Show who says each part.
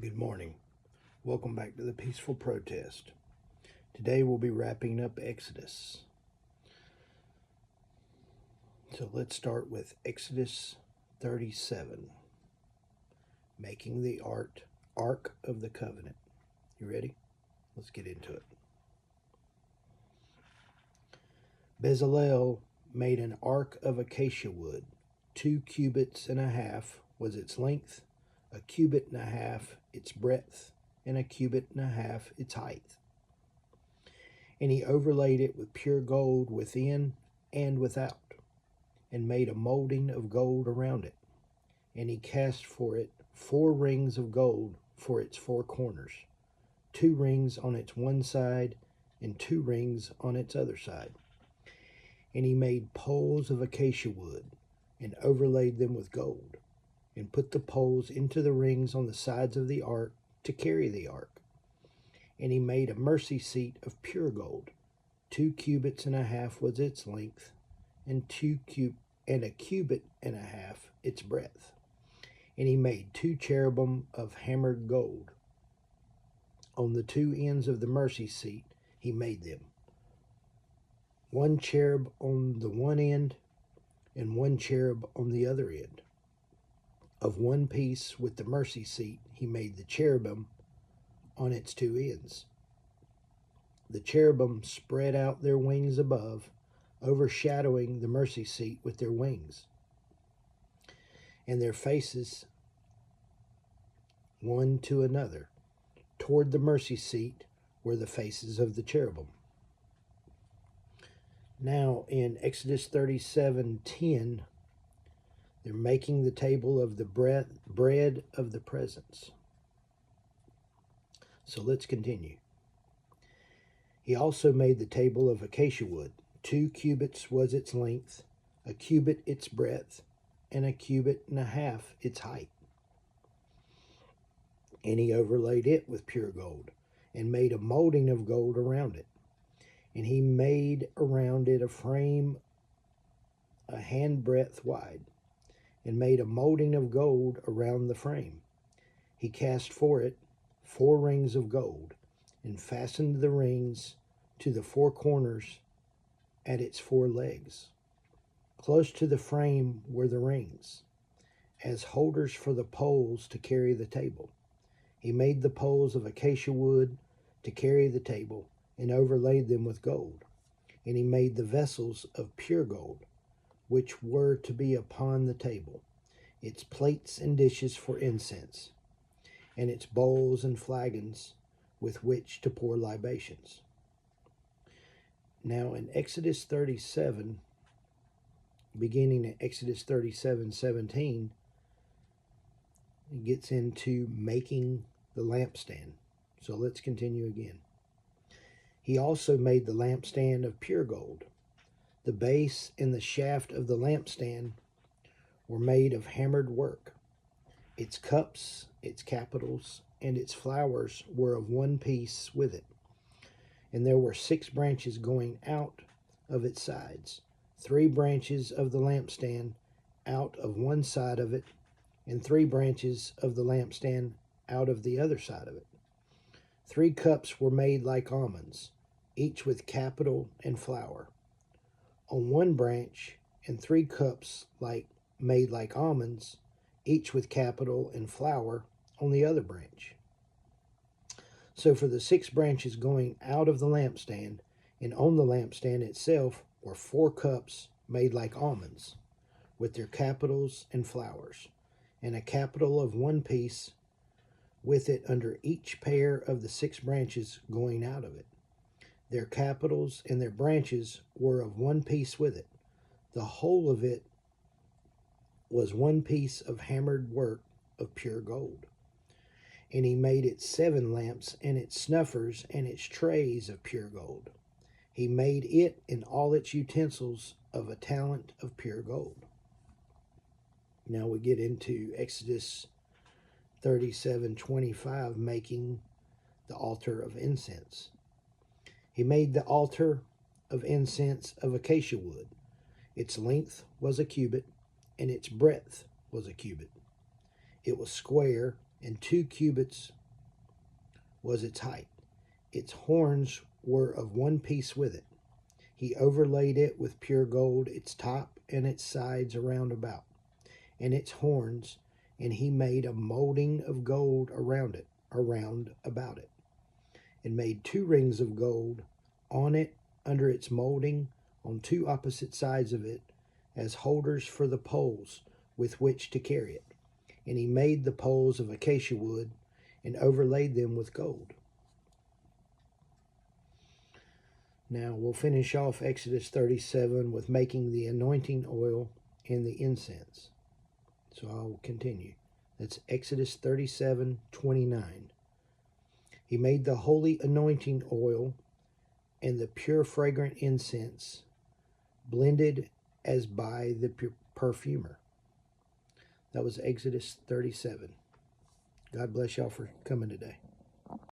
Speaker 1: Good morning. Welcome back to the Peaceful Protest. Today we'll be wrapping up Exodus. So let's start with Exodus 37, making the Ark of the Covenant. You ready? Let's get into it. Bezalel made an ark of acacia wood. 2 cubits and a half was its length, a cubit and a half its breadth, and a cubit and a half its height. And he overlaid it with pure gold within and without, and made a molding of gold around it. And he cast for it 4 rings of gold for its 4 corners, 2 rings on its one side, and 2 rings on its other side. And he made poles of acacia wood, and overlaid them with gold, and put the poles into the rings on the sides of the ark to carry the ark. And he made a mercy seat of pure gold. 2 cubits and a half was its length, and a cubit and a half its breadth. And he made 2 cherubim of hammered gold. On the 2 ends of the mercy seat he made them, 1 cherub on the one end, and 1 cherub on the other end. Of one piece with the mercy seat he made the cherubim on its 2 ends. The cherubim spread out their wings above, overshadowing the mercy seat with their wings, and their faces one to another. Toward the mercy seat were the faces of the cherubim. Now in Exodus 37:10, they're making the table of the bread of the presence. So let's continue. He also made the table of acacia wood. 2 cubits was its length, a cubit its breadth, and a cubit and a half its height. And he overlaid it with pure gold, and made a molding of gold around it. And he made around it a frame a handbreadth wide, and made a molding of gold around the frame. He cast for it 4 rings of gold, and fastened the rings to the 4 corners at its 4 legs. Close to the frame were the rings, as holders for the poles to carry the table. He made the poles of acacia wood to carry the table, and overlaid them with gold. And he made the vessels of pure gold, which were to be upon the table, its plates and dishes for incense, and its bowls and flagons with which to pour libations. Now in Exodus 37, beginning at Exodus 37:17, it gets into making the lampstand. So let's continue again. He also made the lampstand of pure gold. The base and the shaft of the lampstand were made of hammered work. Its cups, its capitals, and its flowers were of one piece with it. And there were 6 branches going out of its sides, 3 branches of the lampstand out of one side of it, and 3 branches of the lampstand out of the other side of it. 3 cups were made like almonds, each with capital and flower on one branch, and 3 cups made like almonds, each with capital and flower on the other branch. So for the 6 branches going out of the lampstand, and on the lampstand itself were 4 cups made like almonds, with their capitals and flowers, and a capital of one piece with it under each pair of the 6 branches going out of it. Their capitals and their branches were of one piece with it. The whole of it was one piece of hammered work of pure gold. And he made its 7 lamps, and its snuffers, and its trays of pure gold. He made it and all its utensils of a talent of pure gold. Now we get into Exodus 37:25, making the altar of incense. He made the altar of incense of acacia wood. Its length was a cubit, and its breadth was a cubit. It was square, and 2 cubits was its height. Its horns were of one piece with it. He overlaid it with pure gold, its top and its sides around about, and its horns, and he made a molding of gold around about it, and made 2 rings of gold on it under its molding on 2 opposite sides of it, as holders for the poles with which to carry it. And he made the poles of acacia wood and overlaid them with gold. Now we'll finish off Exodus 37 with making the anointing oil and the incense. So I'll continue. That's Exodus 37:29. He made the holy anointing oil and the pure fragrant incense, blended as by the perfumer. That was Exodus 37. God bless y'all for coming today.